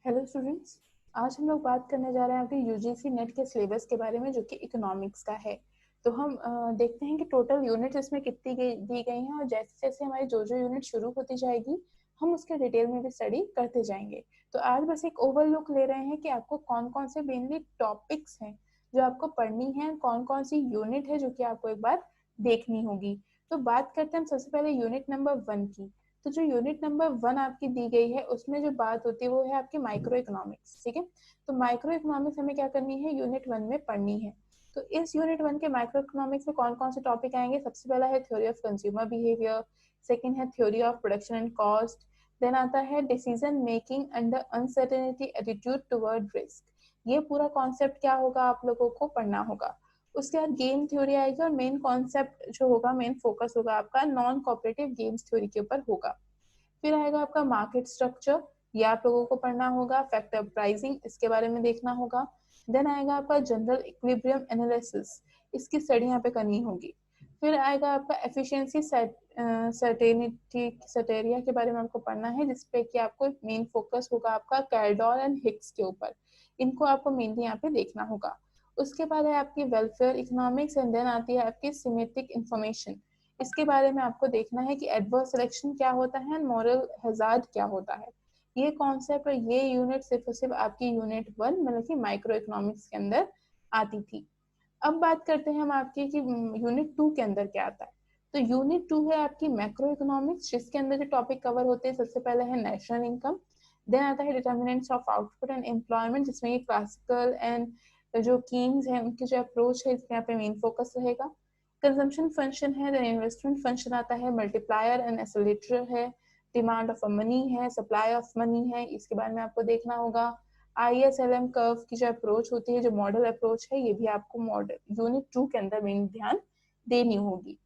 Hello students. आज हम लोग बात करने जा रहे हैं आपके यूजीसी नेट के सिलेबस के बारे में, जो कि इकोनॉमिक्स का है। तो हम देखते हैं कि टोटल यूनिट इसमें कितनी दी गई हैं, और जैसे जैसे हमारी जो जो यूनिट शुरू होती जाएगी हम उसके डिटेल में भी स्टडी करते जाएंगे। तो आज बस एक ओवरलुक ले रहे हैं कि आपको कौन कौन से मेनली टॉपिक्स हैं जो आपको पढ़नी है, कौन कौन सी यूनिट है जो कि आपको एक बार देखनी होगी। तो बात करते हैं हम सबसे पहले यूनिट नंबर 1 की। तो जो यूनिट नंबर 1 आपकी दी गई है उसमें जो बात होती है वो है आपकी माइक्रो इकोनॉमिक्स। ठीक है, तो माइक्रो इकोनॉमिक्स हमें क्या करनी है, यूनिट 1 में पढ़नी है। तो इस यूनिट 1 के माइक्रो इकोनॉमिक्स में कौन कौन से टॉपिक आएंगे? सबसे पहला है theory of consumer behaviour, second है theory of production and cost, then आता है decision making under uncertainty attitude toward risk. ये पूरा कॉन्सेप्ट क्या होगा, आप लोगों को पढ़ना होगा। उसके बाद गेम थ्योरी आएगी, और मेन कॉन्सेप्ट जो होगा, मेन फोकस होगा आपका नॉन कोऑपरेटिव गेम्स थ्योरी के ऊपर होगा। फिर आएगा आपका मार्केट स्ट्रक्चर, ये आप लोगों को पढ़ना होगा। फैक्टर प्राइसिंग, इसके बारे में देखना होगा। देन आएगा आपका जनरल इक्विलिब्रियम एनालिसिस, इसकी स्टडी यहाँ पे करनी होगी। फिर आएगा आपका एफिशिएंसी सर्टेनिटी सर्टेरिया के बारे में आपको पढ़ना है, जिसपे कि आपको मेन फोकस होगा आपका कैल्डॉर एंड हिक्स के ऊपर। इनको आपको मेनली यहाँ पे देखना होगा। उसके बाद है आपकी वेलफेयर इकोनॉमिक्स, एंड देन आती है आपकी सिमेट्रिक इंफॉर्मेशन। इसके बारे में आपको देखना है कि एडवर्स सिलेक्शन क्या होता है एंड मॉरल हैजार्ड क्या होता है। ये कॉन्सेप्ट और ये यूनिट सिर्फ और सिर्फ आपकी यूनिट 1 मतलब कि माइक्रो इकोनॉमिक्स के अंदर आती थी। अब बात करते हैं हम आपकी कि यूनिट 2 के अंदर क्या आता है। तो यूनिट 2 है आपकी मैक्रो इकोनॉमिक्स, जिसके अंदर जो टॉपिक कवर होते हैं सबसे पहले है नेशनल इनकम, देन आता है determinants of output and employment, जिसमें ये क्लासिकल एंड जो कीन्स हैं उनकी जो अप्रोच है इसके यहाँ पे मेन फोकस रहेगा। कंजम्पशन फंक्शन है, देन इन्वेस्टमेंट फंक्शन आता है, मल्टीप्लायर एंड एक्सेलरेटर है, डिमांड ऑफ मनी है, सप्लाई ऑफ मनी है, इसके बारे में आपको देखना होगा। ISLM कर्व की जो अप्रोच होती है, जो मॉडल अप्रोच है, ये भी आपको मॉडल यूनिट 2 के अंदर मेन ध्यान देनी होगी।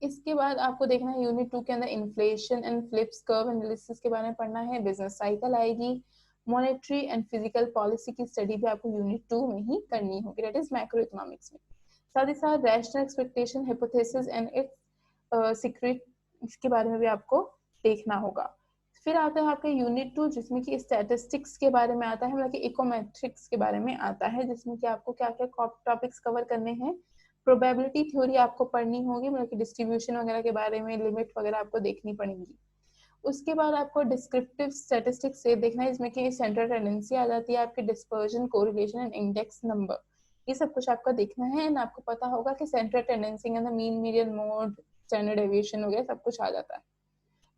इसके बाद आपको देखना है यूनिट 2 के अंदर inflation and Phillips curve analysis के बारे में पढ़ना है। बिजनेस साइकिल आएगी, मॉनेटरी एंड फिजिकल पॉलिसी की स्टडी भी आपको यूनिट 2 में ही करनी होगी, दैट इज मैक्रो इकोनॉमिक्स में। साथ ही साथ rational expectation, hypothesis and it's secret, इसके बारे में भी आपको देखना होगा। फिर आता है आपका यूनिट 2, जिसमें कि स्टैटिस्टिक्स के बारे में आता है, मतलब कि इकोमेट्रिक्स के बारे में आता है, जिसमें कि आपको क्या क्या टॉपिक्स कवर करने हैं। प्रोबेबिलिटी थ्योरी आपको पढ़नी होगी, मतलब कि डिस्ट्रीब्यूशन वगैरह के बारे में, लिमिट वगैरह आपको देखनी पड़ेगी। उसके बाद आपको डिस्क्रिप्टिव स्टैटिस्टिक्स से देखना है, इसमें कि सेंट्रल टेंडेंसी आ जाती है, आपकी dispersion, correlation and index number, ये सब कुछ आपका देखना है। एंड आपको पता होगा कि सेंट्रल टेंडेंसी के अंदर mean, median, mode, standard deviation वगैरह सब कुछ आ जाता है।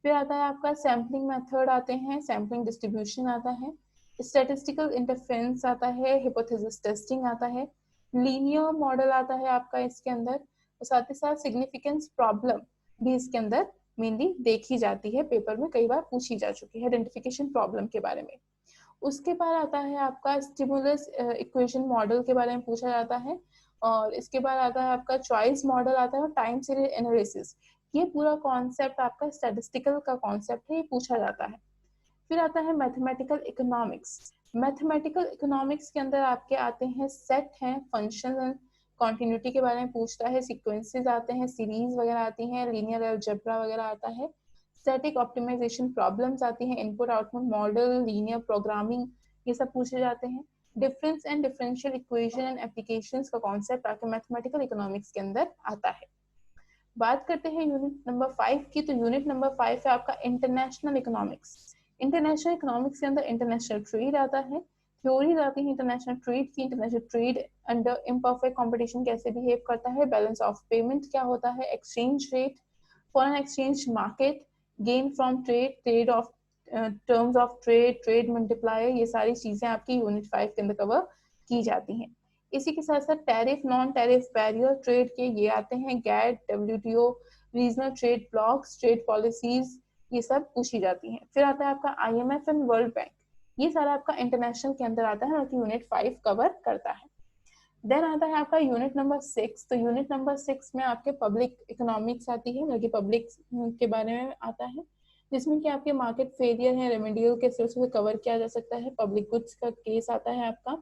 फिर आता है आपका सैम्पलिंग मेथड आते हैं, सैम्पलिंग डिस्ट्रीब्यूशन आता है, स्टैटिस्टिकल इंटरफेरेंस आता है, हिपोथेसिस टेस्टिंग आता है, लीनियर मॉडल आता है आपका इसके अंदर, और साथ ही साथ सिग्निफिकेंस प्रॉब्लम भी इसके अंदर मेनली देखी जाती है, पेपर में कई बार पूछी जा चुकी है आइडेंटिफिकेशन प्रॉब्लम के बारे में। उसके बाद आता है आपका स्टिमुलस इक्वेशन मॉडल के बारे में पूछा जाता है, और इसके बाद आता है आपका चॉइस मॉडल आता है, और टाइम सीरीज एनालिसिस। ये पूरा कॉन्सेप्ट आपका स्टैटिस्टिकल का कॉन्सेप्ट है, ये पूछा जाता है। फिर आता है मैथमेटिकल इकोनॉमिक्स। मैथमेटिकल इकोनॉमिक्स के अंदर आपके आते हैं सेट हैं, फंक्शन, कॉन्टिन्यूटी के बारे में पूछता है, सीक्वेंसेस आते हैं, सीरीज वगैरह आती हैं, लीनियर अलजेब्रा वगैरह आता है, स्टैटिक ऑप्टिमाइजेशन प्रॉब्लम्स आती हैं, input output model, linear programming, ये सब पूछे जाते हैं। Difference and differential equation and applications का कॉन्सेप्ट आपके मैथमेटिकल इकोनॉमिक्स के अंदर आता है। बात करते हैं यूनिट नंबर 5 की। तो यूनिट नंबर 5 है आपका इंटरनेशनल इकोनॉमिक्स। इंटरनेशनल इकोनॉमिक्स के अंदर इंटरनेशनल ट्रेड आता है, थ्योरीज आती है इंटरनेशनल ट्रेड की, international trade under imperfect competition कैसे बिहेव करता है, बैलेंस ऑफ पेमेंट क्या होता है, exchange rate, foreign exchange market, gain from trade, trade off terms of trade, trade multiplier, ये सारी चीजें आपकी यूनिट 5 के अंदर कवर की जाती हैं। इसी के साथ साथ tariff, non tariff barrier trade के ये आते हैं, GATT, WTO, regional trade blocks, trade policies, ये सब पूछी जाती हैं। फिर आता है आपका IMF एंड वर्ल्ड बैंक, ये सारा आपका इंटरनेशनल के अंदर आता है, यूनिट 5 कवर करता है। देन आता है आपका यूनिट नंबर 6। तो यूनिट नंबर 6 में आपके पब्लिक इकोनॉमिक्स आती है, मतलब पब्लिक के बारे में आता है, जिसमें कि आपके मार्केट फेलियर है, रेमेडियल के सिलसिले से कवर किया जा सकता है, पब्लिक गुड्स का केस आता है आपका,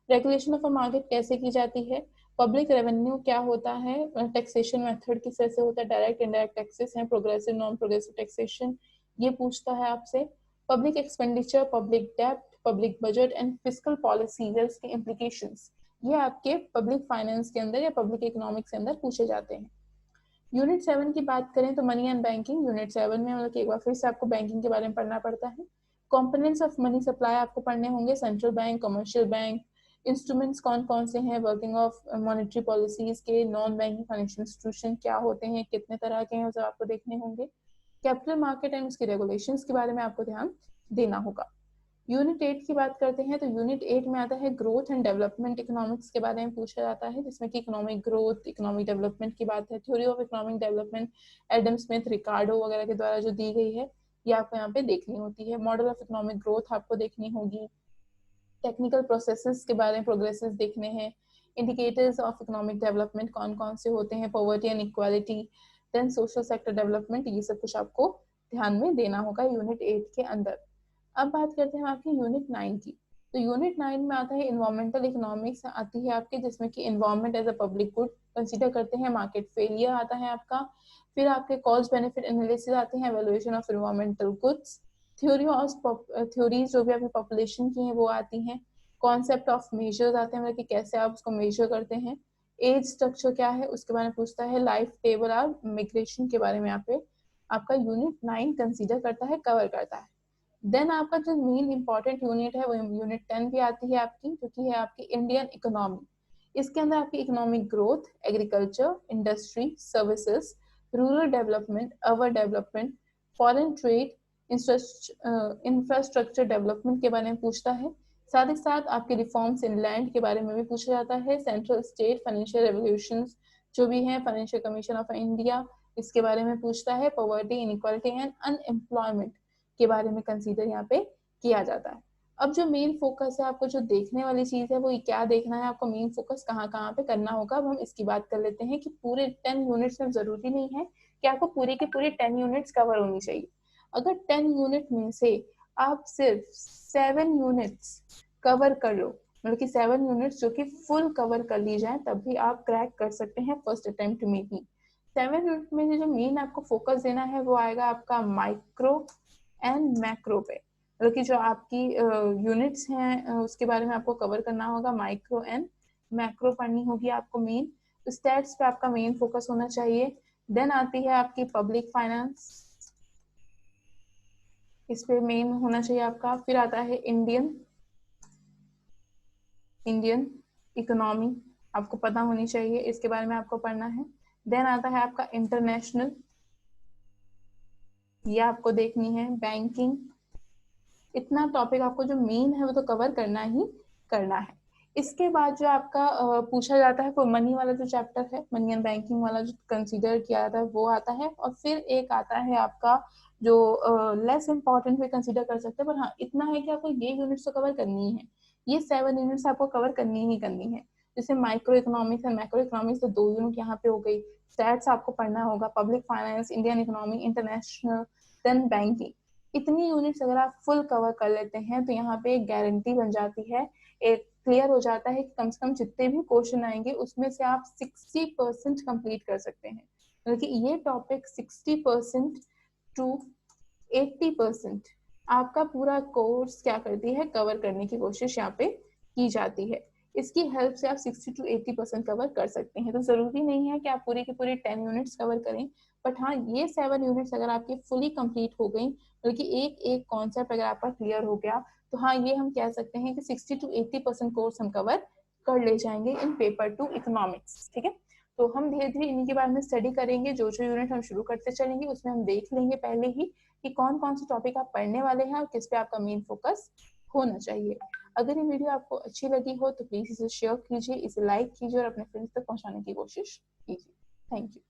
रेगुलेशन ऑफ अ मार्केट कैसे की जाती है, पब्लिक रेवेन्यू क्या होता है, टैक्सेशन मेथड किस तरह से होता है, डायरेक्ट इनडायरेक्ट टैक्सेस हैं, प्रोग्रेसिव नॉन प्रोग्रेसिव टैक्सेशन, ये पूछता है आपसे। पब्लिक एक्सपेंडिचर, पब्लिक डेब्ट, public budget and fiscal policies के इम्प्लीकेशंस, ये आपके पब्लिक फाइनेंस के अंदर या पब्लिक इकोनॉमिक्स के अंदर पूछे जाते हैं। यूनिट 7 की बात करें तो मनी एंड बैंकिंग। यूनिट 7 में मतलब एक बार फिर से आपको बैंकिंग के बारे में पढ़ना पड़ता है। कंपोनेंट्स ऑफ मनी सप्लाई आपको पढ़ने होंगे, central bank, commercial bank, instruments कौन कौन से हैं, वर्किंग ऑफ मॉनेटरी पॉलिसीज के, नॉन बैंकिंग फाइनेंशियल इंस्टीट्यूशन क्या होते हैं, कितने तरह के हैं, वो सब आपको देखने होंगे। कैपिटल मार्केट एंड उसके रेगुलेशंस के बारे में आपको ध्यान देना होगा। यूनिट 8 की बात करते हैं तो यूनिट 8 में आता है ग्रोथ एंड डेवलपमेंट इकोनॉमिक्स के बारे में पूछा जाता है, जिसमें कि इकोनॉमिक ग्रोथ, इकोनॉमिक डेवलपमेंट की बात है। Theory of economic development Adam Smith, Ricardo वगैरह के द्वारा जो दी गई है, ये आपको यहाँ पे देखनी होती है। मॉडल ऑफ इकोनॉमिक ग्रोथ आपको देखनी होगी। टेक्निकल प्रोसेसेस के बारे में प्रोग्रेसेस देखने हैं। इंडिकेटर्स ऑफ इकोनॉमिक डेवलपमेंट कौन कौन से होते हैं, poverty and equality, then social sector development, ये सब कुछ आपको ध्यान में देना होगा यूनिट 8 के अंदर। अब बात करते हैं आपकी यूनिट 9 की। तो यूनिट 9 में आता है इन्वायरमेंटल इकोनॉमिक्स आती है आपके, जिसमें कि environment as a public good consider करते हैं। मार्केट फेलियर आता है आपका। फिर आपके कॉस्ट बेनिफिट एनालिसिस आते हैं, evaluation of environmental goods, theories जो भी आपकी पॉपुलेशन की हैं वो आती हैं। कॉन्सेप्ट ऑफ मेजर्स आते हैं, मतलब कि कैसे आप उसको मेजर करते हैं। एज स्ट्रक्चर क्या है उसके बारे में पूछता है। लाइफ टेबल और मिग्रेशन के बारे में यहाँ पे आपका यूनिट 9 कंसीडर करता है, कवर करता है। देन आपका जो मेन इंपॉर्टेंट यूनिट है वो यूनिट 10 भी आती है आपकी, जो कि है आपकी इंडियन इकोनॉमी। इसके अंदर आपकी economic growth, agriculture, industry, services, rural development, urban development, foreign trade, infrastructure development के बारे में पूछता है। साथ ही साथ आपके रिफॉर्म्स इन लैंड के बारे में भी पूछा जाता है। सेंट्रल स्टेट फाइनेंशियल रेवोल्यूशंस जो भी है, फाइनेंशियल कमीशन ऑफ इंडिया, इसके बारे में पूछता है। पॉवर्टी, इनइक्वालिटी एंड अनएम्प्लॉयमेंट के बारे में कंसीडर यहाँ पे किया जाता है। अब जो मेन फोकस है, आपको जो देखने वाली चीज है वो क्या देखना है, आपको मेन फोकस कहाँ कहाँ पे करना होगा। अब हम इसकी बात कर लेते हैं कि पूरे 10 यूनिट्स में जरूरी नहीं है कि आपको पूरी की पूरी 10 यूनिट्स कवर होनी चाहिए। अगर 10 यूनिट में से आप सिर्फ 7 यूनिट्स कवर कर लो, मतलब कि 7 यूनिट्स जो कि फुल कवर कर ली जाए, तब भी आप क्रैक कर सकते हैं फर्स्ट अटेम्प्ट में ही। 7 यूनिट में जो मेन आपको फोकस देना है वो आएगा आपका माइक्रो एंड मैक्रो पे, मतलब कि जो आपकी यूनिट्स हैं उसके बारे में आपको कवर करना होगा। माइक्रो एंड मैक्रो पढ़नी होगी आपको मेन। स्टैट्स पे आपका मेन फोकस होना चाहिए। देन आती है आपकी पब्लिक फाइनेंस, इस पे मेन होना चाहिए आपका। फिर आता है इंडियन इकोनॉमी, आपको पता होनी चाहिए, इसके बारे में आपको पढ़ना है। देन आता है आपका इंटरनेशनल, ये आपको देखनी है। बैंकिंग, इतना टॉपिक आपको जो मेन है वो तो कवर करना ही करना है। इसके बाद जो आपका पूछा जाता है वो मनी वाला जो चैप्टर है, मनी एंड बैंकिंग वाला जो कंसीडर किया जाता है वो आता है। और फिर एक आता है आपका जो लेस इंपॉर्टेंट भी कंसीडर कर सकते हैं, पर हाँ इतना है कि आपको ये यूनिट्स तो कवर करनी ही है। ये 7 यूनिट्स आपको कवर करनी ही करनी है। जैसे micro economics and macro economics, तो 2 यूनिट यहाँ पे हो गई। स्टैट्स आपको पढ़ना होगा, public finance, Indian economy, international, then banking. इतनी यूनिट्स अगर आप फुल कवर कर लेते हैं तो यहाँ पे एक गारंटी बन जाती है, एक क्लियर हो जाता है कि कम से कम जितने भी क्वेश्चन आएंगे उसमें से आप 60% कंप्लीट कर सकते हैं। मतलब कि ये टॉपिक 60% टू 80% आपका पूरा कोर्स क्या करती है, कवर करने की कोशिश यहाँ पे की जाती है। इसकी हेल्प से आप 60 to 80% कवर कर सकते हैं। तो जरूरी नहीं है कि आप पूरी की पूरी 10 यूनिट्स कवर करें, बट हाँ ये 7 यूनिट्स अगर आपकी फुली कंप्लीट हो गई, बल्कि एक एक कॉन्सेप्ट अगर आपका क्लियर हो गया, तो हाँ ये हम कह सकते हैं कि 60 to 80% कोर्स हम कवर कर ले जाएंगे इन पेपर 2 इकोनॉमिक्स। ठीक है, तो हम धीरे धीरे इन्हीं के बारे में स्टडी करेंगे। जो जो यूनिट हम शुरू करते चलेंगे उसमें हम देख लेंगे पहले ही कि कौन कौन से टॉपिक आप पढ़ने वाले हैं और किस पे आपका मेन फोकस होना चाहिए। अगर ये वीडियो आपको अच्छी लगी हो तो प्लीज इसे शेयर कीजिए, इसे लाइक कीजिए और अपने फ्रेंड्स तक पहुंचाने की कोशिश कीजिए। Thank you.